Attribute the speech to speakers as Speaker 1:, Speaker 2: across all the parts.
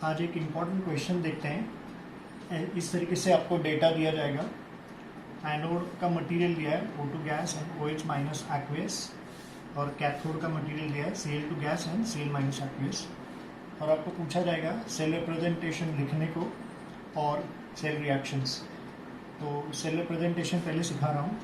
Speaker 1: आज एक important question देखते हैं। इस तरीके से आपको डेटा दिया जाएगा। एनोड का मटेरियल दिया है O2 gas and OH minus aqueous, और कैथोड का मटेरियल दिया है Cl2 gas and Cl minus aqueous. और आपको पूछा जाएगा सेल रिप्रेजेंटेशन लिखने को और सेल रिएक्शंस। तो सेल रिप्रेजेंटेशन पहले सिखा रहा हूँ।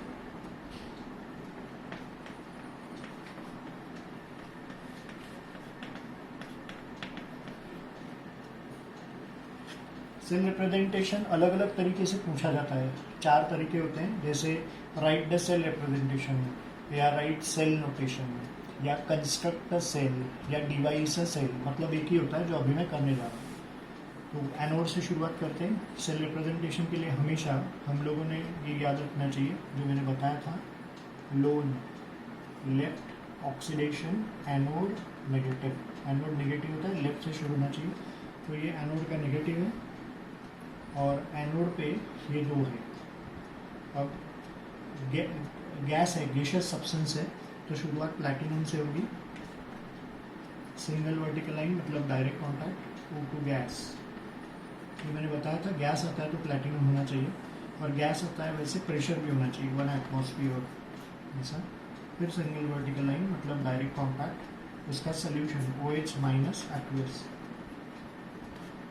Speaker 1: सेल रिप्रेजेंटेशन अलग अलग तरीके से पूछा जाता है। 4 तरीके होते हैं, जैसे राइट द सेल रिप्रेजेंटेशन में, या राइट सेल नोटेशन में, या कंस्ट्रक्ट द सेल, या डिवाइस अ सेल। मतलब एक ही होता है जो अभी मैं करने जा रहा हूँ। तो एनोड से शुरुआत करते हैं। सेल रिप्रेजेंटेशन के लिए हमेशा हम लोगों ने ये याद रखना चाहिए जो मैंने बताया था, loan, left, oxidation, anode, negative. Anode negative होता है, लेफ्ट से शुरू होना चाहिए। तो ये एनोड का नेगेटिव है और एनोड पे ये 2 है। अब गैस है, गैसियस सब्सटेंस है, तो शुरुआत प्लैटिनम से होगी। सिंगल वर्टिकल लाइन मतलब डायरेक्ट कॉन्टैक्ट, O2 गैस। ये मैंने बताया था, गैस आता है तो प्लैटिनम होना चाहिए, और गैस आता है वैसे प्रेशर भी होना चाहिए 1 एटमॉस्फेयर ऐसा। फिर सिंगल वर्टिकल लाइन मतलब डायरेक्ट कॉन्टैक्ट, उसका solution OH minus aqueous.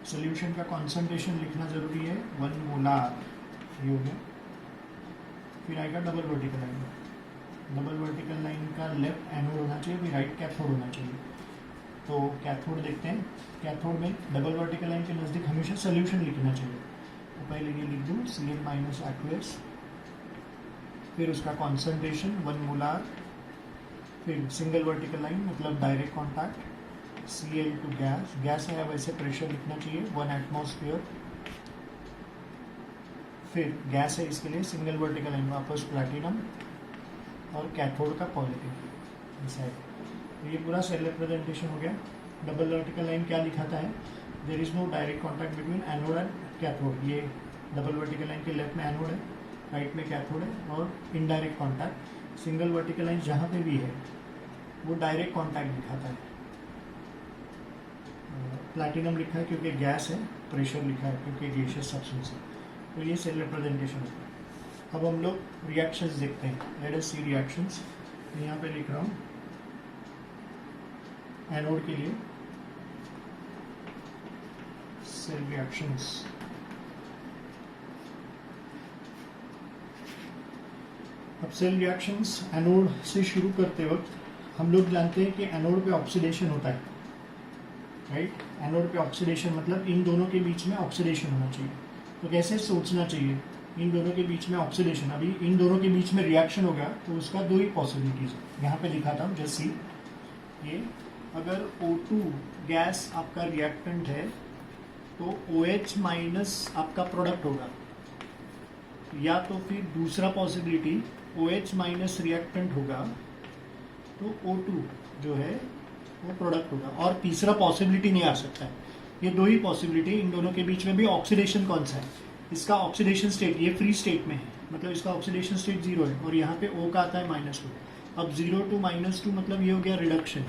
Speaker 1: Solution का कॉन्सेंट्रेशन लिखना जरूरी है, 1 मोलार, ये हो गया। फिर आएगा double vertical line. Double vertical line का लेफ्ट एनोड होना चाहिए, फिर राइट कैथोड होना चाहिए। तो कैथोड देखते हैं। कैथोड में डबल वर्टिकल लाइन के नज़दीक हमेशा सोल्यूशन लिखना चाहिए। तो पहले ये लिख दूँ, Cl माइनस एक्वेस, फिर उसका कॉन्सेंट्रेशन 1 मोलार, फिर सिंगल वर्टिकल लाइन मतलब direct contact, Cl2 gas. Gas है वैसे प्रेशर लिखना चाहिए 1 एटमॉस्फेयर। फिर गैस है इसके लिए सिंगल वर्टिकल लाइन वापस प्लैटिनम, और कैथोड का पॉजिटिव ऐसा है। तो ये पूरा सेल रिप्रेजेंटेशन हो गया। डबल वर्टिकल लाइन क्या दिखाता है, there is no direct contact between anode and cathode. ये डबल वर्टिकल लाइन के लेफ्ट में एनोड है, राइट में कैथोड है, और indirect contact. Single vertical line जहाँ पे भी है वो डायरेक्ट कॉन्टैक्ट दिखाता है। प्लैटिनम लिखा है क्योंकि गैस है, प्रेशर लिखा है क्योंकि गैसियस सब्सटेंस है। तो ये सेल रिप्रेजेंटेशन होता है। अब हम लोग रिएक्शंस देखते हैं। लेट अस सी रिएक्शंस। यहाँ पे लिख रहा हूँ एनोड के लिए सेल रिएक्शंस। अब सेल रिएक्शंस एनोड से शुरू करते वक्त हम लोग जानते हैं कि एनोड पे ऑक्सीडेशन होता है, राइट। एनोड पे ऑक्सीडेशन मतलब इन दोनों के बीच में ऑक्सीडेशन होना चाहिए। तो कैसे सोचना चाहिए, इन दोनों के बीच में ऑक्सीडेशन, अभी इन दोनों के बीच में रिएक्शन होगा तो उसका 2 ही पॉसिबिलिटीज है। यहाँ पे लिखा था जैसे ये, अगर O2 गैस आपका रिएक्टेंट है तो OH माइनस आपका प्रोडक्ट होगा, या तो फिर दूसरा पॉसिबिलिटी OH माइनस रिएक्टेंट होगा तो O2 जो है वो प्रोडक्ट होगा, और तीसरा पॉसिबिलिटी नहीं आ सकता है। ये 2 ही पॉसिबिलिटी। इन दोनों के बीच में भी ऑक्सीडेशन कौन सा है, इसका ऑक्सीडेशन स्टेट ये फ्री स्टेट में है, मतलब इसका ऑक्सीडेशन स्टेट 0 है, और यहाँ पे O का आता है -2। अब 0 to -2 मतलब ये हो गया रिडक्शन,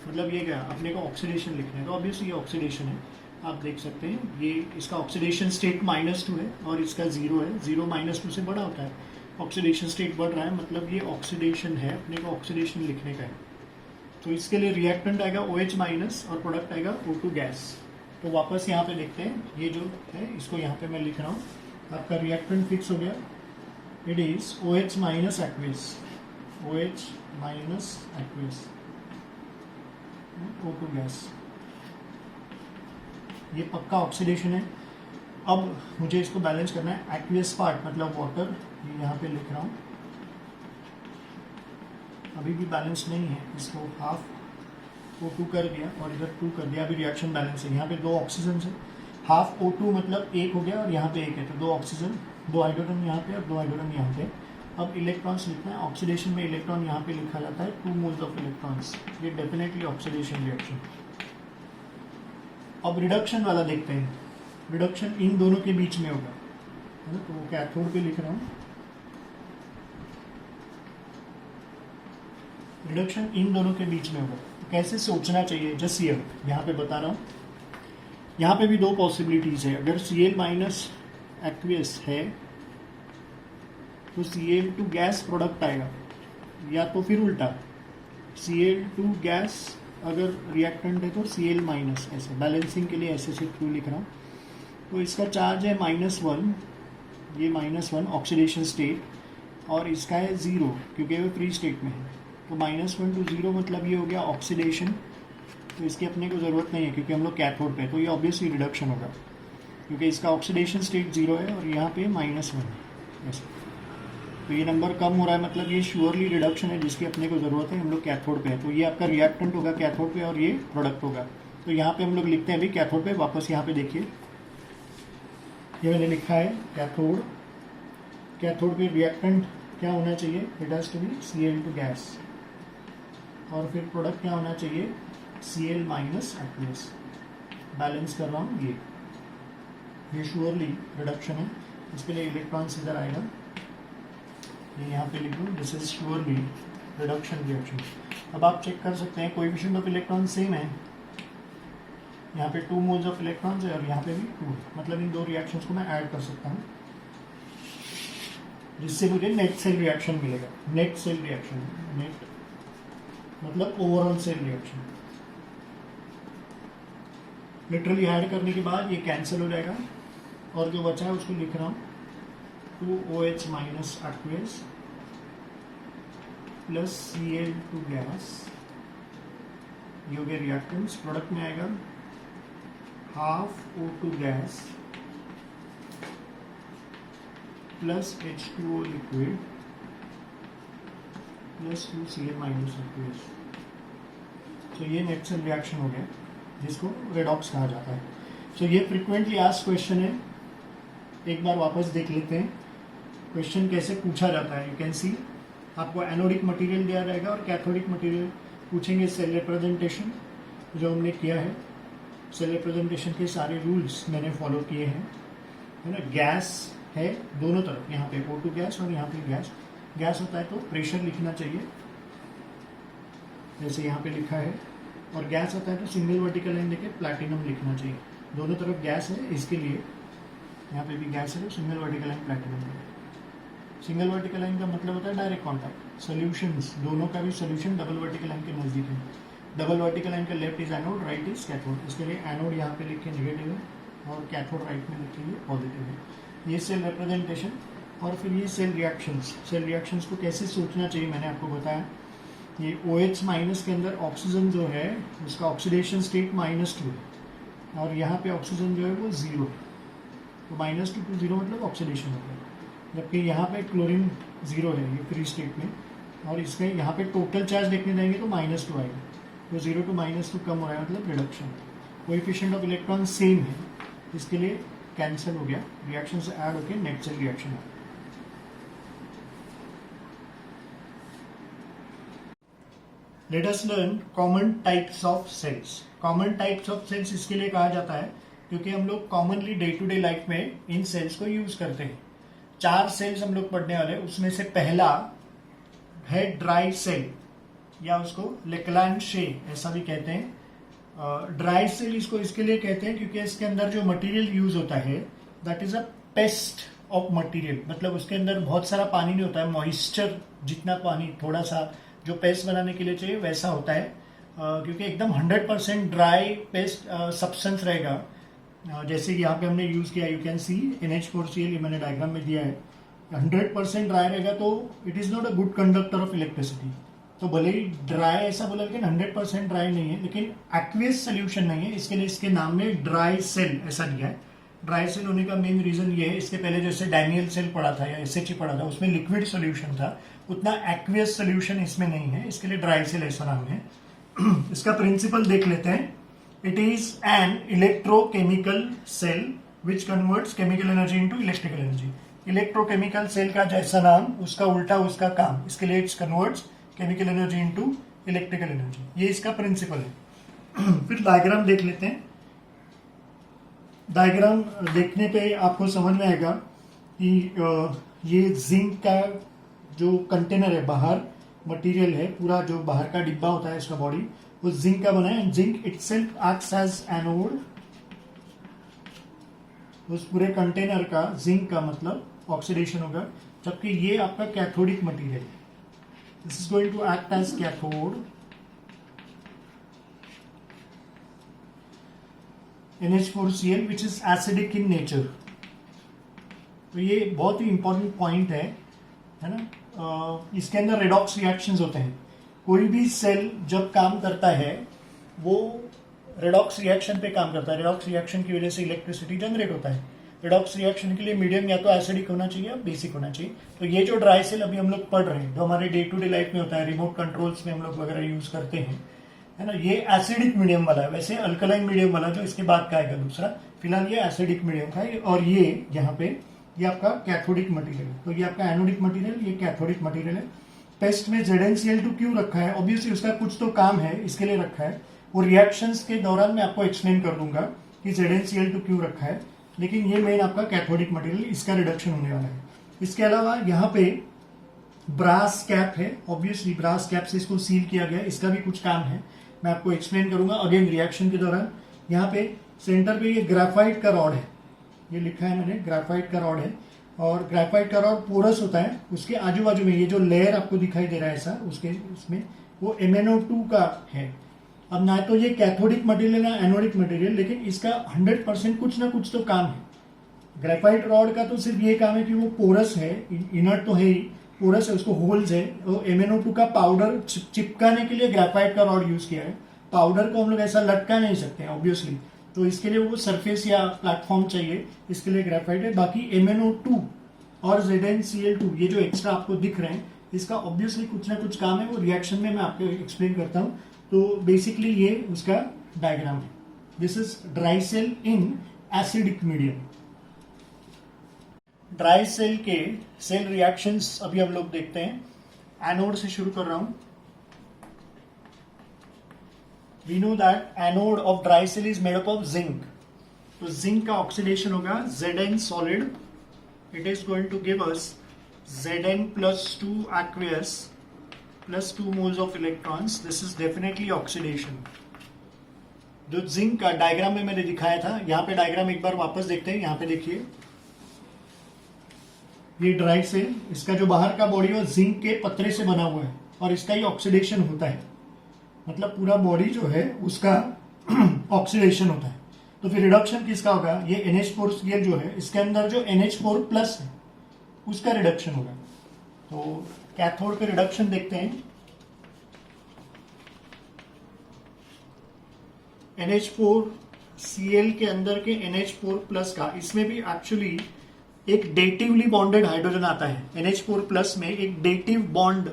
Speaker 1: मतलब ये क्या, अपने को ऑक्सीडेशन लिखना है तो ऑब्वियसली ये ऑक्सीडेशन है। आप देख सकते हैं ये इसका ऑक्सीडेशन स्टेट -2 है और इसका 0 है। 0 -2 से बड़ा होता है, ऑक्सीडेशन स्टेट बढ़ रहा है, मतलब ये ऑक्सीडेशन है, अपने को ऑक्सीडेशन लिखने का है। तो इसके लिए रिएक्टेंट आएगा OH माइनस और प्रोडक्ट आएगा O2 गैस। तो वापस यहाँ पे देखते हैं, ये जो है इसको यहाँ पे मैं लिख रहा हूँ। आपका रिएक्टेंट फिक्स हो गया, it is OH minus aqueous, OH minus aqueous, O2 gas. ये पक्का ऑक्सीडेशन है। अब मुझे इसको बैलेंस करना है। एक्वेस पार्ट मतलब वाटर, ये यहाँ पे लिख रहा हूँ, अभी भी बैलेंस नहीं है, इसको हाफ O2 कर दिया और इधर 2 कर दिया, अभी रिएक्शन बैलेंस है। यहाँ पे 2 ऑक्सीजन है, हाफ O2 मतलब 1 हो गया, और यहाँ पे 1 है, तो 2 ऑक्सीजन, 2 हाइड्रोजन यहाँ पे और 2 हाइड्रोजन यहाँ पे। अब इलेक्ट्रॉन्स लिखना है। ऑक्सीडेशन में इलेक्ट्रॉन यहाँ पे लिखा जाता है 2 मोल्स ऑफ इलेक्ट्रॉन्स। ये डेफिनेटली ऑक्सीडेशन रिएक्शन। अब रिडक्शन वाला देखते हैं। रिडक्शन इन दोनों के बीच में होगा, तो कैथोड पे लिख रहा हूँ, रिडक्शन इन दोनों के बीच में होगा। तो कैसे सोचना चाहिए, जस्ट हियर यहाँ पे बता रहा हूँ। यहाँ पे भी दो पॉसिबिलिटीज़ है। अगर Cl माइनस एक्वियस है तो Cl2 गैस प्रोडक्ट आएगा, या तो फिर उल्टा Cl2 गैस अगर रिएक्टेंट है तो Cl माइनस, ऐसे बैलेंसिंग के लिए ऐसे सिर्फ क्यों लिख रहा हूँ। तो इसका चार्ज है -1, ये -1 ऑक्सीडेशन स्टेट, और इसका है 0 क्योंकि वो फ्री स्टेट में है। तो -1 to 0 मतलब ये हो गया ऑक्सीडेशन, तो इसकी अपने को ज़रूरत नहीं है क्योंकि हम लोग कैथोड पे, तो ये ऑब्वियसली रिडक्शन होगा क्योंकि इसका ऑक्सीडेशन स्टेट 0 है और यहाँ पे -1 है ऐसे। तो ये नंबर कम हो रहा है, मतलब ये श्योरली रिडक्शन है जिसकी अपने को ज़रूरत है, हम लोग कैथोड पे है। तो ये आपका रिएक्टेंट होगा कैथोड पे और ये प्रोडक्ट होगा। तो यहाँ पे हम लोग लिखते हैं अभी कैथोड पे, वापस यहाँ पे देखिए ये मैंने लिखा है कैथोड। कैथोड पे रिएक्टेंट क्या होना चाहिए, it has to be Cl2 gas, और फिर प्रोडक्ट क्या होना चाहिए Cl माइनस एक्वियस। बैलेंस कर रहा हूँ, ये श्योरली रिडक्शन है, इसके लिए इलेक्ट्रॉन इधर आएगा, ये यहाँ पे लिख दूँ, this is surely reduction reaction. अब आप चेक कर सकते हैं कोएफिशिएंट ऑफ इलेक्ट्रॉन सेम है, यहाँ पे 2 मोल्स ऑफ इलेक्ट्रॉन्स है और यहाँ पे भी 2, मतलब इन दो रिएक्शंस को मैं ऐड कर सकता हूँ जिससे मुझे नेट सेल रिएक्शन मिलेगा। नेट सेल रिएक्शन, नेट मतलब overall cell reaction. Literally add करने के बाद ये कैंसिल हो जाएगा और जो बचा है उसको लिख रहा हूँ 2OH minus aqueous plus Cl2 gas, ये हो गया रिएक्टेंट्स। प्रोडक्ट में आएगा half O2 gas plus H2O liquid plus 2Cl minus aqueous. तो ये नेट सेल रिएक्शन हो गया जिसको रेडॉक्स कहा जाता है। तो ये फ्रिक्वेंटली आस्क्ड क्वेश्चन है, एक बार वापस देख लेते हैं क्वेश्चन कैसे पूछा जाता है। यू कैन सी आपको एनोडिक मटेरियल दिया रहेगा और कैथोडिक मटेरियल पूछेंगे। सेल रिप्रेजेंटेशन जो हमने किया है, सेल रिप्रेजेंटेशन के सारे रूल्स मैंने फॉलो किए हैं, है ना। गैस है दोनों तरफ, यहाँ पे O2 गैस और यहाँ पे गैस। गैस होता है तो प्रेशर लिखना चाहिए जैसे यहाँ पे लिखा है, और गैस होता है तो सिंगल वर्टिकल लाइन देके प्लैटिनम लिखना चाहिए। दोनों तरफ गैस है, इसके लिए यहाँ पे भी गैस है तो सिंगल वर्टिकल लाइन प्लैटिनम है। सिंगल वर्टिकल लाइन का मतलब होता है डायरेक्ट कॉन्टैक्ट। सोल्यूशंस दोनों का भी सोल्यूशन डबल वर्टिकल लाइन के नज़दीक है। डबल वर्टिकल लाइन का left is anode, right is cathode. इसके लिए एनोड यहाँ पे लिख के नेगेटिव है और कैथोड राइट में लिखेंगे पॉजिटिव है। ये सेल रिप्रेजेंटेशन। और फिर ये सेल रिएक्शंस। सेल रिएक्शंस को कैसे सोचना चाहिए मैंने आपको बताया। ये OH माइनस के अंदर ऑक्सीजन जो है उसका ऑक्सीडेशन स्टेट -2 है और यहाँ पे ऑक्सीजन जो है वो 0 है। तो -2 to 0 मतलब ऑक्सीडेशन हो गया, जबकि यहाँ पे क्लोरीन 0 है ये फ्री स्टेट में, और इसके यहाँ पे टोटल चार्ज देखने जाएंगे तो -2 आएगा। तो 0 to -2 कम हो रहा है मतलब reduction. Coefficient of electron same है, इसके लिए कैंसिल हो गया, रिएक्शन से ऐड होकर नेट सेल रिएक्शन है। Let us learn common types of cells. Common types of cells इसके लिए कहा जाता है क्योंकि हम लोग commonly day to day life में इन सेल्स को यूज करते हैं। 4 सेल्स हम लोग पढ़ने वाले, उसमें से पहला है ड्राई सेल, या उसको लेक्लांशे ऐसा भी कहते हैं। ड्राई सेल इसको इसके लिए कहते हैं क्योंकि इसके अंदर जो मटेरियल यूज होता है that is a paste of material, मतलब उसके अंदर बहुत सारा पानी नहीं होता है, मॉइस्चर जितना पानी थोड़ा सा जो पेस्ट बनाने के लिए चाहिए वैसा होता है। क्योंकि एकदम 100% ड्राई पेस्ट सब्सटेंस रहेगा, जैसे कि यहाँ पे हमने यूज किया, यू कैन सी NH4Cl, ये मैंने डायग्राम में दिया है। 100% ड्राई रहेगा तो it is not a good conductor of electricity. तो भले ही ड्राई ऐसा बोला लेकिन 100% ड्राई नहीं है, लेकिन एक्वियस सोल्यूशन नहीं है, इसके लिए इसके नाम में ड्राई सेल ऐसा दिया है। ड्राई सेल होने का मेन रीजन ये है, इसके पहले जैसे डैनियल सेल पढ़ा था या SH पढ़ा था उसमें लिक्विड सोल्यूशन था, उतना एक्वियस सोल्यूशन इसमें नहीं है, इसके लिए ड्राई सेल ऐसा नाम है। इसका प्रिंसिपल देख लेते हैं। It is an electrochemical cell which converts chemical energy into electrical energy. Electrochemical cell का जैसा नाम उसका उल्टा उसका काम, इसके लिए it's converts chemical energy into electrical energy, ये इसका प्रिंसिपल है। फिर डायग्राम देख लेते हैं। डायग्राम देखने पे आपको समझ में आएगा कि ये जिंक का जो कंटेनर है, बाहर मटेरियल है, पूरा जो बाहर का डिब्बा होता है इसका बॉडी, वो जिंक का बना है। Zinc itself acts as anode उस पूरे कंटेनर का जिंक का मतलब ऑक्सीडेशन होगा, जबकि ये आपका कैथोडिक मटेरियल है. This is going to act as cathode. NH4Cl which is acidic in nature. तो ये बहुत ही इंपॉर्टेंट पॉइंट है ना. इसके अंदर रेडॉक्स रिएक्शंस होते हैं. कोई भी सेल जब काम करता है वो रेडॉक्स रिएक्शन पे काम करता है. रेडॉक्स रिएक्शन की वजह से इलेक्ट्रिसिटी जनरेट होता है. रेडॉक्स रिएक्शन के लिए मीडियम या तो एसिडिक होना चाहिए या बेसिक होना चाहिए. तो ये जो ड्राई सेल अभी हम लोग पढ़ रहे हैं, जो हमारे डे टू डे लाइफ में होता है, रिमोट कंट्रोल्स में हम लोग वगैरह यूज करते हैं, है ना, ये एसिडिक मीडियम वाला है. वैसे अल्कलाइन मीडियम वाला जो इसके बाद का आएगा दूसरा, फिलहाल ये एसिडिक मीडियम का है. और ये यहाँ पे ये आपका कैथोडिक मटेरियल है. तो ये आपका एनोडिक मटेरियल, ये कैथोडिक मटेरियल है. टेस्ट में ZnCl2 क्यों रखा है? ऑब्वियसली उसका कुछ तो काम है, इसके लिए रखा है. वो रिएक्शंस के दौरान मैं आपको एक्सप्लेन कर दूंगा कि ZnCl2 क्यों रखा है. लेकिन ये मेन आपका कैथोडिक मटेरियल, इसका रिडक्शन होने वाला है. इसके अलावा यहाँ पे ब्रास कैप है. ऑब्वियसली ब्रास कैप से इसको सील किया गया है, इसका भी कुछ काम है, मैं आपको एक्सप्लेन करूंगा अगेन रिएक्शन के दौरान. यहाँ पे सेंटर पे ये ग्राफाइट का रॉड है, ये लिखा है मैंने, ग्राफाइट का रॉड है. और ग्राफाइट का रॉड पोरस होता है. उसके आजू बाजू में ये जो लेयर आपको दिखाई दे रहा है ऐसा, उसके उसमें वो MnO2 का है. अब ना तो ये कैथोडिक मटेरियल ना एनोडिक मटेरियल, लेकिन इसका 100% कुछ ना कुछ तो काम है. ग्राफाइट रॉड का तो सिर्फ ये काम है कि वो पोरस है, इनर्ट तो है ही, पोरस है, उसको होल्स है. वो MnO2 का पाउडर चिपकाने के लिए ग्राफाइट का रॉड यूज किया है. पाउडर को हम लोग ऐसा लटका नहीं सकते हैं ऑब्वियसली, तो इसके लिए वो सरफेस या प्लेटफॉर्म चाहिए, इसके लिए ग्राफाइट है. बाकी MnO2 और ZnCl2 ये जो एक्स्ट्रा आपको दिख रहे हैं, इसका ऑब्वियसली कुछ ना कुछ काम है. वो रिएक्शन में मैं आपको एक्सप्लेन करता हूँ. तो बेसिकली ये उसका डायग्राम है. This is dry cell in acidic medium. Dry cell के सेल रिएक्शंस अभी हम लोग देखते हैं. एनोड से शुरू कर रहा हूं. We know that anode of dry cell is made up of zinc. तो जिंक का ऑक्सीडेशन होगा Zn solid. It is going to give us Zn plus 2 aqueous plus 2 moles of electrons. This is definitely oxidation. जो zinc का diagram में मैंने दिखाया था, यहाँ पे डायग्राम एक बार वापस देखते हैं. यहाँ पे देखिए, ये ड्राई सेल, इसका जो बाहर का बॉडी है जिंक के पतरे से बना हुआ है और इसका ही ऑक्सीडेशन होता है. मतलब पूरा बॉडी जो है उसका ऑक्सीडेशन होता है. तो फिर रिडक्शन किसका होगा? ये NH4Cl जो है, इसके अंदर जो NH4 प्लस है उसका रिडक्शन होगा. तो कैथोड पे रिडक्शन देखते हैं. NH4Cl के अंदर के NH4 प्लस का, इसमें भी एक्चुअली एक डेटिवली बॉन्डेड हाइड्रोजन आता है. NH4 प्लस में एक डेटिव बॉन्ड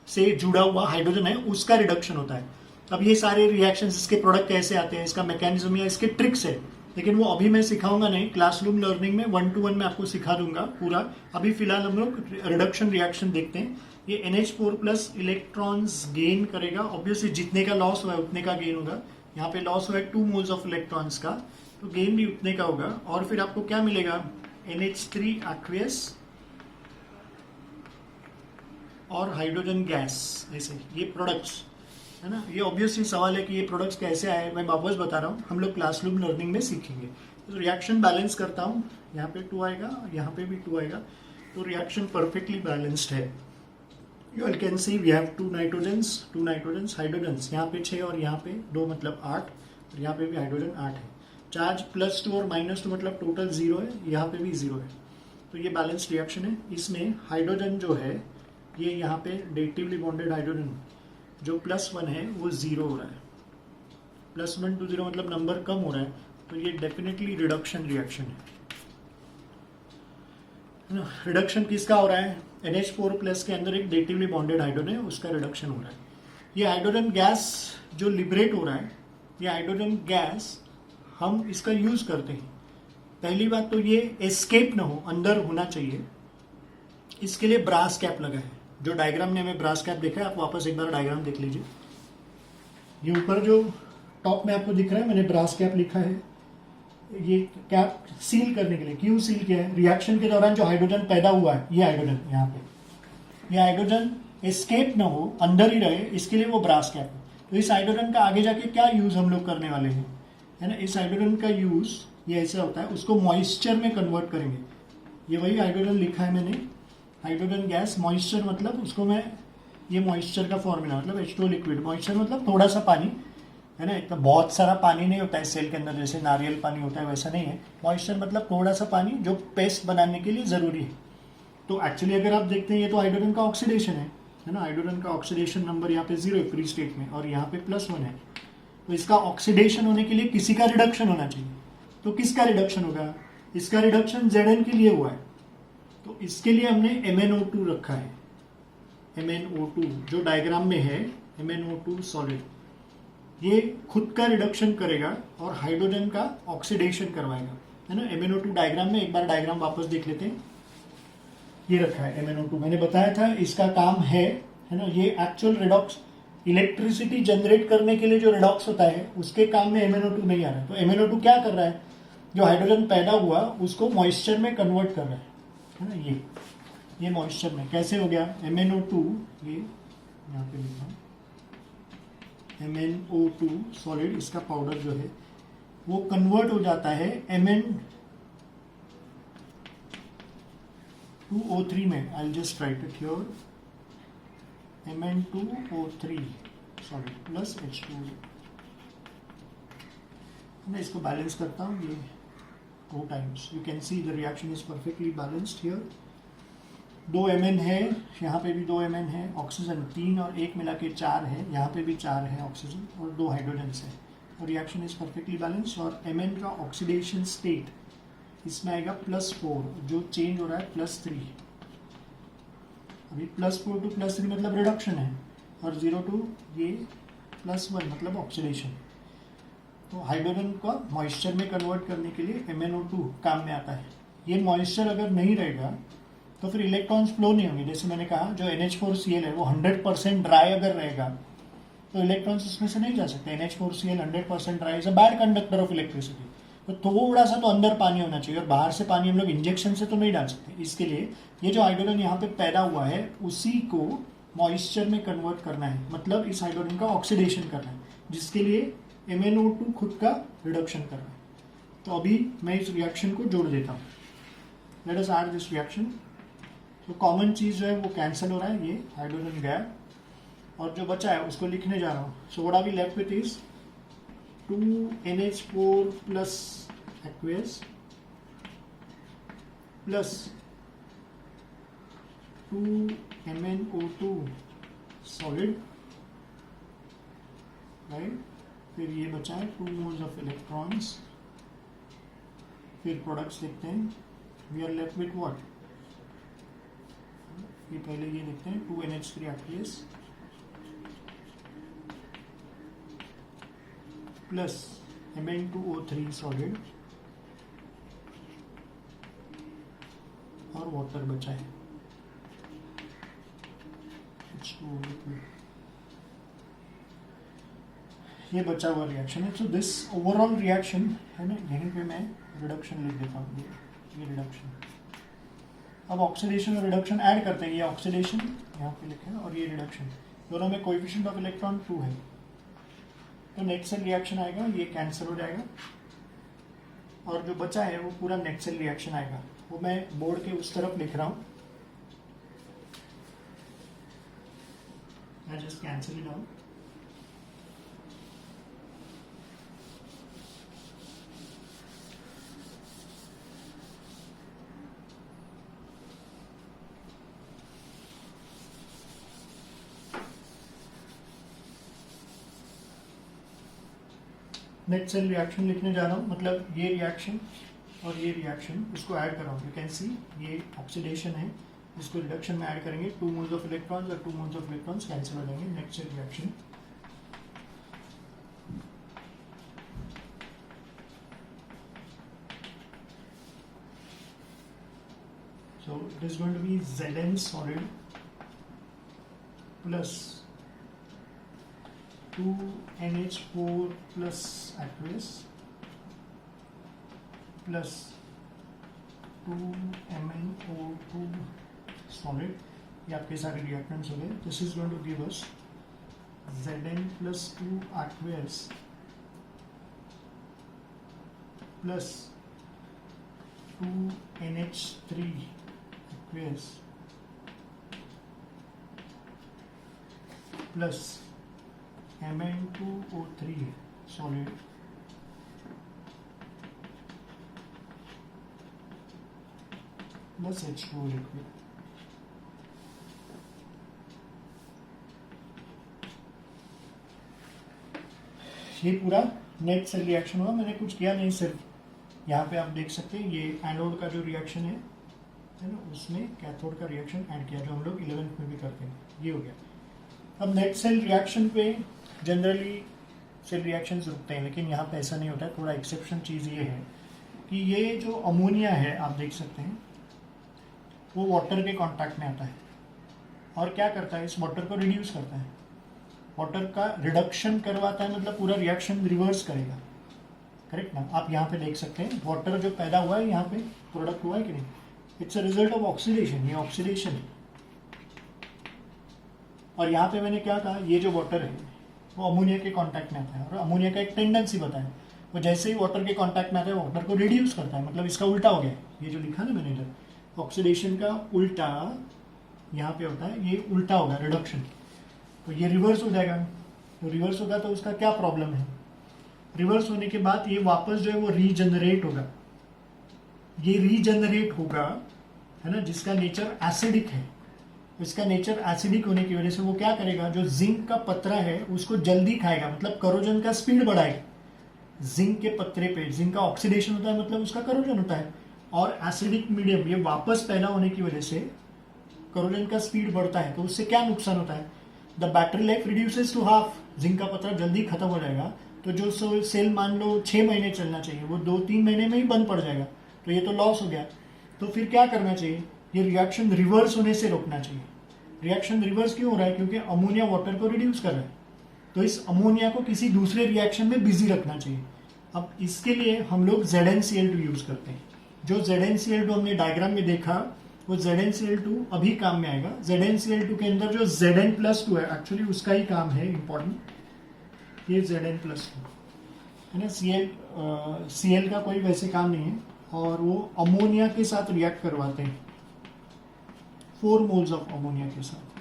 Speaker 1: से जुड़ा हुआ हाइड्रोजन है, उसका रिडक्शन होता है. अब ये सारे रिएक्शंस, इसके प्रोडक्ट कैसे आते हैं, इसका मैकेनिज्म या इसके ट्रिक्स है, लेकिन वो अभी मैं सिखाऊंगा नहीं. क्लासरूम लर्निंग में 1-to-1 में आपको सिखा दूंगा पूरा. अभी फिलहाल हम लोग रिडक्शन रिएक्शन देखते हैं. ये NH4 प्लस इलेक्ट्रॉन्स गेन करेगा. ऑब्वियसली जितने का लॉस हुआ है उतने का गेन होगा. यहाँ पे लॉस हुआ है 2 मोल्स ऑफ इलेक्ट्रॉन्स का, तो गेन भी उतने का होगा. और फिर आपको क्या मिलेगा? NH3 एक्वियस और हाइड्रोजन गैस. ऐसे ये प्रोडक्ट्स है ना. ये ऑब्वियसली सवाल है कि ये प्रोडक्ट्स कैसे आए, मैं वापस बता रहा हूँ, हम लोग क्लासरूम लर्निंग में सीखेंगे. तो रिएक्शन बैलेंस करता हूँ. यहाँ पे 2 आएगा, यहाँ पे भी 2 आएगा. तो रिएक्शन परफेक्टली बैलेंस्ड है. You all can see we have 2 nitrogens, hydrogens यहाँ पे 6 और यहाँ पे 2 मतलब 8, और यहाँ पे भी हाइड्रोजन 8 है. चार्ज +2 और -2 मतलब टोटल 0 है. यहाँ पे भी 0 है. तो ये बैलेंस्ड रिएक्शन है. इसमें हाइड्रोजन जो है ये यहाँ पे डेटिवली बॉन्डेड हाइड्रोजन जो +1 है वो 0 हो रहा है. +1 to 0 मतलब नंबर कम हो रहा है. तो ये डेफिनेटली रिडक्शन रिएक्शन है ना. रिडक्शन किसका हो रहा है? NH4 प्लस के अंदर एक डेटिवली बॉन्डेड हाइड्रोजन है, उसका रिडक्शन हो रहा है. ये हाइड्रोजन गैस जो लिबरेट हो रहा है, ये हाइड्रोजन गैस हम इसका यूज करते हैं. पहली बात तो ये एस्केप ना हो, अंदर होना चाहिए. इसके लिए ब्रास कैप लगा है. जो डायग्राम ने हमें ब्रास कैप देखा है, आप वापस एक बार डायग्राम देख लीजिए. ये ऊपर जो टॉप में आपको दिख रहा है, मैंने ब्रास कैप लिखा है. ये कैप सील करने के लिए. क्यों सील किया है? रिएक्शन के दौरान जो हाइड्रोजन पैदा हुआ है, ये हाइड्रोजन यहाँ पे, ये हाइड्रोजन एस्केप ना हो, अंदर ही रहे, इसके लिए वो ब्रास कैप है. तो इस हाइड्रोजन का आगे जाके क्या यूज हम लोग करने वाले हैं, है ना. इस हाइड्रोजन का यूज ये ऐसा होता है, उसको मॉइस्चर में कन्वर्ट करेंगे। ये वही हाइड्रोजन लिखा है मैंने, हाइड्रोजन गैस, मॉइस्चर मतलब उसको मैं, ये मॉइस्चर का फॉर्मूला मतलब H2O लिक्विड, मॉइस्चर मतलब थोड़ा सा पानी है ना, तो बहुत सारा पानी नहीं होता है सेल के अंदर, जैसे नारियल पानी होता है वैसा नहीं है। मॉइस्चर मतलब थोड़ा सा पानी जो पेस्ट बनाने के लिए ज़रूरी है। तो एक्चुअली अगर आप देखते हैं ये तो हाइड्रोजन का ऑक्सीडेशन है ना, हाइड्रोजन का ऑक्सीडेशन नंबर यहाँ पे 0 है फ्री स्टेट में, और यहाँ पे +1 है। तो इसका ऑक्सीडेशन होने के लिए किसी का रिडक्शन होना चाहिए। तो किसका रिडक्शन होगा? इसका रिडक्शन Zn के लिए हुआ है, तो इसके लिए हमने MnO2 रखा है। MnO2 जो डायग्राम में है, MnO2 सॉलिड, ये खुद का रिडक्शन करेगा और हाइड्रोजन का ऑक्सीडेशन करवाएगा, है ना। MnO2 डायग्राम में, एक बार डायग्राम वापस देख लेते हैं। ये रखा है MnO2, मैंने बताया था इसका काम है ना, ये एक्चुअल रिडॉक्स, इलेक्ट्रिसिटी जनरेट करने के लिए जो रिडॉक्स होता है उसके काम में MnO2 नहीं आ रहा है। तो MnO2 क्या कर रहा है? जो हाइड्रोजन पैदा हुआ उसको मॉइस्चर में कन्वर्ट कर रहा है ना। ये मॉइस्चर में कैसे हो गया? MnO2, ये यहाँ पे लिखा MnO2 सॉलिड, इसका पाउडर जो है वो कन्वर्ट हो जाता है Mn2O3 में। I just right it here, Mn2O3 solid plus H2O। मैं इसको बैलेंस करता हूँ, ये 2 times, you can see the reaction is perfectly balanced here. 2 Mn है, यहाँ पे भी 2 Mn है, ऑक्सीजन 3 और 1 मिला के 4 है, यहाँ पे भी 4 है ऑक्सीजन और 2 हाइड्रोजन है, और रिएक्शन इज परफेक्टली बैलेंस्ड। और Mn का ऑक्सीडेशन स्टेट इसमें आएगा +4, जो चेंज हो रहा है +3। अभी +4 to +3 मतलब रिडक्शन है, और 0 to ये +1 मतलब ऑक्सीडेशन। तो हाइड्रोजन को मॉइस्चर में कन्वर्ट करने के लिए MnO2 काम में आता है। ये मॉइस्चर अगर नहीं रहेगा तो फिर इलेक्ट्रॉन्स फ्लो नहीं होंगे। जैसे मैंने कहा, जो NH4Cl है वो 100% ड्राई अगर रहेगा तो इलेक्ट्रॉन्स उसमें से नहीं जा सकते। NH4Cl 100% dry is a bad conductor of electricity. तो थोड़ा सा तो अंदर पानी होना चाहिए, और बाहर से पानी हम लोग इंजेक्शन से तो नहीं डाल सकते। इसके लिए ये जो हाइड्रोजन यहाँ पे पैदा हुआ है उसी को मॉइस्चर में कन्वर्ट करना है, मतलब इस हाइड्रोजन का ऑक्सीडेशन करना है, जिसके लिए MnO2 खुद का रिडक्शन कर रहा है। तो अभी मैं इस रिएक्शन को जोड़ देता हूँ। Let us add this reaction. तो कॉमन चीज़ जो है वो कैंसिल हो रहा है, ये हाइड्रोजन गया, और जो बचा है उसको लिखने जा रहा हूँ। So what are we left with is 2NH4 plus aqueous plus 2MnO2 solid, right. फिर ये बचा है 2 मोल्स ऑफ इलेक्ट्रॉन्स। फिर प्रोडक्ट्स लिखते हैं, we are left with what, ये पहले ये लिखते हैं 2NH3 aqueous plus Mn2O3 solid, और वाटर बचा है H2O लिक्विड। ये बचा हुआ रिएक्शन है। सो दिस ओवरऑल रिएक्शन है ना, यहीं पे मैं रिडक्शन लिख देता हूँ, ये रिडक्शन। अब ऑक्सीडेशन और रिडक्शन ऐड करते हैं। ये ऑक्सीडेशन यहाँ पे लिखा है और ये रिडक्शन, दोनों में कोएफिशिएंट ऑफ इलेक्ट्रॉन 2 है। तो नेट सेल रिएक्शन आएगा, ये कैंसिल हो जाएगा, और जो बचा है वो पूरा नेट सेल रिएक्शन आएगा। वो मैं बोर्ड के उस तरफ लिख रहा हूँ, I just cancel it out. Net cell reaction लिखने जा रहा हूँ, मतलब ये रिएक्शन और ये रिएक्शन, इसको ऐड कर रहा हूँ। यू कैन सी ये ऑक्सीडेशन है, इसको रिडक्शन में ऐड करेंगे। 2 मोल्स ऑफ इलेक्ट्रॉन्स और 2 मोल्स ऑफ इलेक्ट्रॉन्स कैंसिल हो जाएंगे। Net cell reaction, so it is going to be Zn solid plus 2NH4 plus aqueous plus 2MnO2 solid, ये आपके सारे रिएक्टेंट्स हो गए। This is going to give us Zn plus 2 aqueous plus 2NH3 aqueous plus Mn2O3 solid plus H2O लिक्विड। ये पूरा net cell reaction हुआ, मैंने कुछ किया नहीं, सिर्फ यहाँ पे आप देख सकते हैं ये एनोड का जो रिएक्शन है ना, उसमें कैथोड का रिएक्शन ऐड किया, जो हम लोग 11th में भी करते हैं। ये हो गया। अब नेट सेल रिएक्शन पे जनरली सेल रिएक्शंस रुकते हैं, लेकिन यहाँ पे ऐसा नहीं होता है। थोड़ा एक्सेप्शन चीज़ ये है कि ये जो अमोनिया है आप देख सकते हैं वो वाटर के कांटेक्ट में आता है और क्या करता है, इस वाटर को रिड्यूस करता है, वाटर का रिडक्शन करवाता है, मतलब पूरा रिएक्शन रिवर्स करेगा। करेक्ट ना? आप यहाँ पे देख सकते हैं वाटर जो पैदा हुआ है यहाँ पे प्रोडक्ट हुआ है कि नहीं, it's a result of oxidation. ये ऑक्सीडेशन है। और यहाँ पे मैंने क्या कहा, ये जो वाटर है वो अमोनिया के कांटेक्ट में आता है और अमोनिया का एक टेंडेंसी बताया, वो जैसे ही वाटर के कांटेक्ट में आता है वाटर को रिड्यूस करता है। मतलब इसका उल्टा हो गया, ये जो लिखा ना मैंने इधर, ऑक्सीडेशन का उल्टा यहाँ पे होता है, ये उल्टा होगा रिडक्शन, तो ये रिवर्स हो जाएगा। तो रिवर्स होगा तो उसका क्या प्रॉब्लम है, रिवर्स होने के बाद ये वापस जो है वो रीजनरेट होगा। ये रीजनरेट होगा, है ना, जिसका नेचर एसिडिक है। इसका नेचर एसिडिक होने की वजह से वो क्या करेगा, जो जिंक का पतरा है उसको जल्दी खाएगा, मतलब करोजन का स्पीड बढ़ाएगा। जिंक के पतरे पे जिंक का ऑक्सीडेशन होता है, मतलब उसका करोजन होता है, और एसिडिक मीडियम ये वापस पैदा होने की वजह से करोजन का स्पीड बढ़ता है। तो उससे क्या नुकसान होता है, the battery life reduces to half. Zinc का पतरा जल्दी खत्म हो जाएगा, तो जो सेल मान लो 6 महीने चलना चाहिए वो 2-3 महीने में ही बंद पड़ जाएगा, तो ये तो लॉस हो गया। तो फिर क्या करना चाहिए, ये रिएक्शन रिवर्स होने से रोकना चाहिए। रिएक्शन रिवर्स क्यों हो रहा है, क्योंकि अमोनिया वाटर को रिड्यूस कर रहा है, तो इस अमोनिया को किसी दूसरे रिएक्शन में बिजी रखना चाहिए। अब इसके लिए हम लोग ZnCl2 यूज करते हैं। जो ZnCl2 हमने डायग्राम में देखा वो ZnCl2 अभी काम में आएगा। ZnCl2 के अंदर जो Zn+2 है एक्चुअली उसका ही काम है इंपॉर्टेंट, ये Zn+2 है ना। Cl का कोई वैसे काम नहीं है, और वो अमोनिया के साथ रिएक्ट करवाते हैं 4 मोल्स ऑफ अमोनिया के साथ।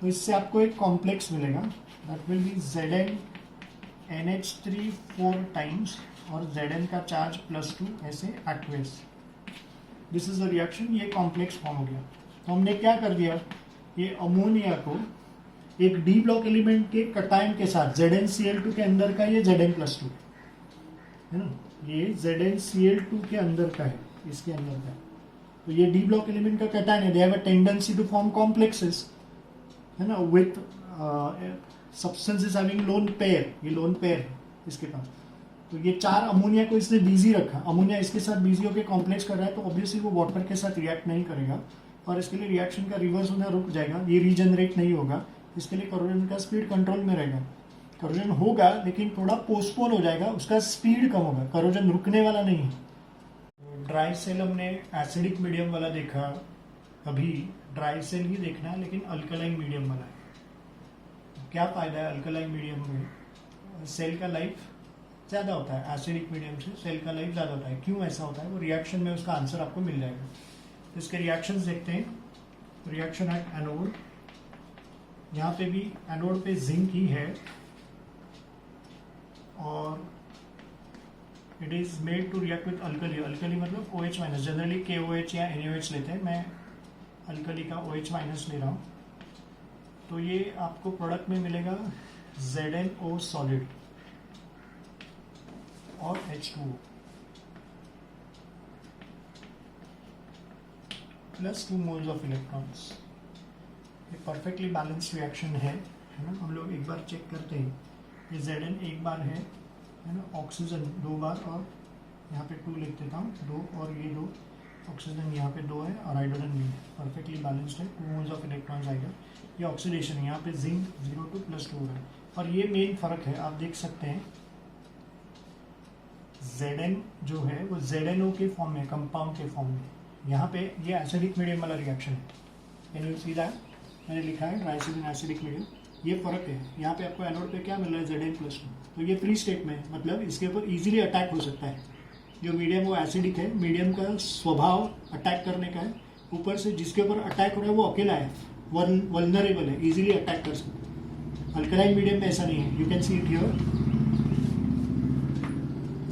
Speaker 1: तो इससे आपको एक कॉम्प्लेक्स मिलेगा, that will be ZnNH3 4 times और Zn का चार्ज +2 ऐसे aqueous. This is the reaction, ये कॉम्प्लेक्स फॉर्म हो गया। तो हमने क्या कर दिया, ये अमोनिया को एक डी ब्लॉक एलिमेंट के कटायन के साथ ZnCl2 के अंदर का ये Zn+2 है ना, ये ZnCl2 के अंदर का है, इसके अंदर का। तो ये डी ब्लॉक एलिमेंट का कटायन है, they have a tendency to form complexes, है ना, with substances having lone pair. ये लोन पेयर है इसके पास। तो ये 4 अमोनिया को इसने बिजी रखा, अमोनिया इसके साथ बिजी होकर कॉम्प्लेक्स कर रहा है, तो ऑब्वियसली वो वाटर के साथ रिएक्ट नहीं करेगा और इसके लिए रिएक्शन का रिवर्स होना रुक जाएगा, ये रीजनरेट नहीं होगा। इसके लिए करोजन का स्पीड कंट्रोल में रहेगा। करोजन होगा लेकिन थोड़ा पोस्टपोन हो जाएगा, उसका स्पीड कम होगा, करोजन रुकने वाला नहीं है। ड्राई सेल हमने एसिडिक मीडियम वाला देखा, अभी ड्राई सेल ही देखना है लेकिन अल्कलाइन मीडियम वाला है। क्या फायदा है अल्कलाइन मीडियम में, सेल का लाइफ ज़्यादा होता है, एसिडिक मीडियम से सेल का लाइफ ज़्यादा होता है। क्यों ऐसा होता है, वो रिएक्शन में उसका आंसर आपको मिल जाएगा। तो इसके रिएक्शंस देखते हैं। रिएक्शन एट एनोड, यहाँ पे भी एनोड पे जिंक ही है और it is made to react with alkali. Alkali मतलब OH-, जनरली KOH या NaOH लेते हैं, मैं अल्कली का OH- ले रहा हूँ। तो ये आपको प्रोडक्ट में मिलेगा ZnO सॉलिड और H2O plus 2 moles of electrons. ये परफेक्टली बैलेंस्ड रिएक्शन है ना। हम लोग एक बार चेक करते हैं, ये Zn एक बार है ना, ऑक्सीजन 2 बार, और यहाँ पे 2 लिख देता हूँ, 2 और ये 2, ऑक्सीजन यहाँ पे 2 है और हाइड्रोजन भी है, परफेक्टली बैलेंस्ड है, 2 मोल्स ऑफ इलेक्ट्रॉन्स आएगा। ये ऑक्सीडेशन है, यहाँ पे जिंक 0 + 2 है, और ये मेन फर्क है। आप देख सकते हैं Zn जो है वो ZnO के फॉर्म में, कंपाउंड के फॉर्म में। यहाँ पे ये एसिडिक मीडियम वाला रिएक्शन है, कैन यू सी दैट, मैंने लिखा है ट्राइसिलिन एसिडिक मीडियम। ये फर्क है, यहाँ पे आपको एनोड पे क्या मिल रहा है Zn+2, तो ये फ्री स्टेट में, मतलब इसके ऊपर इजीली अटैक हो सकता है, जो मीडियम वो एसिडिक है, मीडियम का स्वभाव अटैक करने का है, ऊपर से जिसके ऊपर अटैक हो रहा है वो अकेला है, वल्नरेबल है, इजीली अटैक कर सकता है। अल्कलाइन मीडियम में ऐसा नहीं है। You can see it here,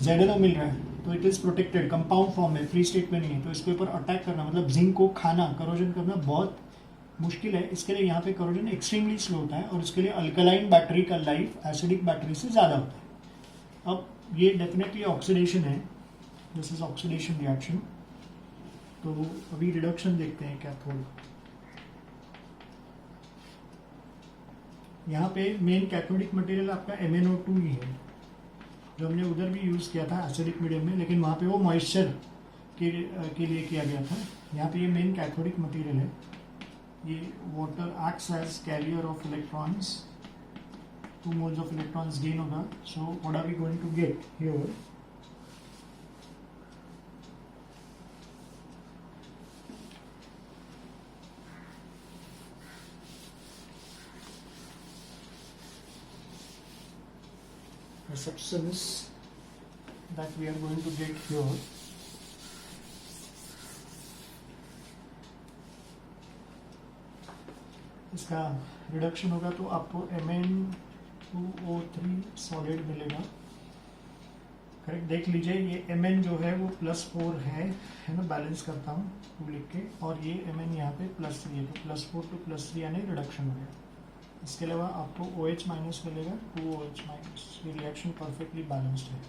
Speaker 1: ZnO मिल रहा है तो it is protected, compound form में, फ्री स्टेट में नहीं है, तो इसके ऊपर अटैक करना मतलब जिंक को खाना, करोजन करना बहुत मुश्किल है। इसके लिए यहाँ पे करोजन एक्सट्रीमली स्लो होता है और इसके लिए अल्कलाइन बैटरी का लाइफ एसिडिक बैटरी से ज़्यादा होता है। अब ये डेफिनेटली ऑक्सीडेशन है, दिस इज ऑक्सीडेशन रिएक्शन। तो अभी रिडक्शन देखते हैं कैथोड। यहाँ पे मेन कैथोडिक मटेरियल आपका MnO2 ही है, जो हमने उधर भी यूज़ किया था एसिडिक मीडियम में, लेकिन वहाँ पे वो मॉइस्चर के लिए किया गया था। यहाँ पे ये मेन कैथोडिक मटेरियल है। ये water acts as carrier of electrons, 2 moles of electrons gain होगा। So what are we going to get here, the substance that we are going to get here इसका रिडक्शन होगा तो आपको Mn2O3 solid मिलेगा। Correct, देख लीजिए ये Mn जो है वो +4 है ना, बैलेंस करता हूँ 2 लिख के, और ये Mn यहाँ पे +3 है, तो +4 to +3 यानी रिडक्शन हो गया। इसके अलावा आपको OH- मिलेगा, 2OH-, ये रिएक्शन परफेक्टली बैलेंस्ड है।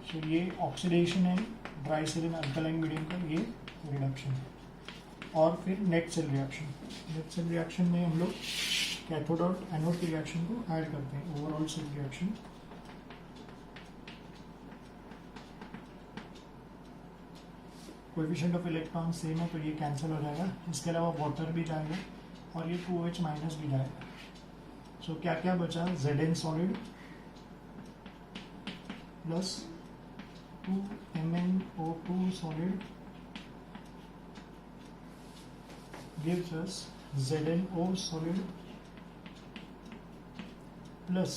Speaker 1: सो ये ऑक्सीडेशन है dry cell in alkaline medium का, ये रिडक्शन है। और फिर net cell reaction, net cell reaction में हम लोग कैथोड और एनोड की रिएक्शन को ऐड करते हैं, overall cell reaction. Coefficient of electron same है तो ये कैंसिल हो जाएगा। इसके अलावा वाटर भी जाएगा और ये 2OH- भी जाएगा। सो क्या क्या बचा, Zn solid plus 2MnO2 solid gives us ZnO solid plus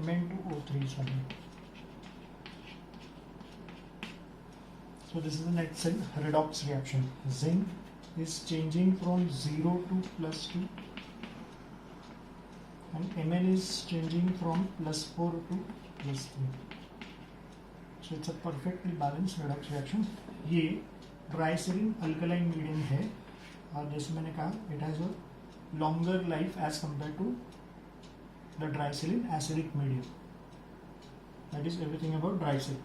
Speaker 1: Mn2O3 solid. So this is the net cell redox reaction. Zinc is changing from 0 to +2 and Mn is changing from +4 to +3. So it's a perfectly balanced redox reaction. ये ट्राइसेलिन alkaline medium है और जैसे मैंने कहा it has a longer life as compare to the tricell in acidic medium. That is everything about ट्राइसेल।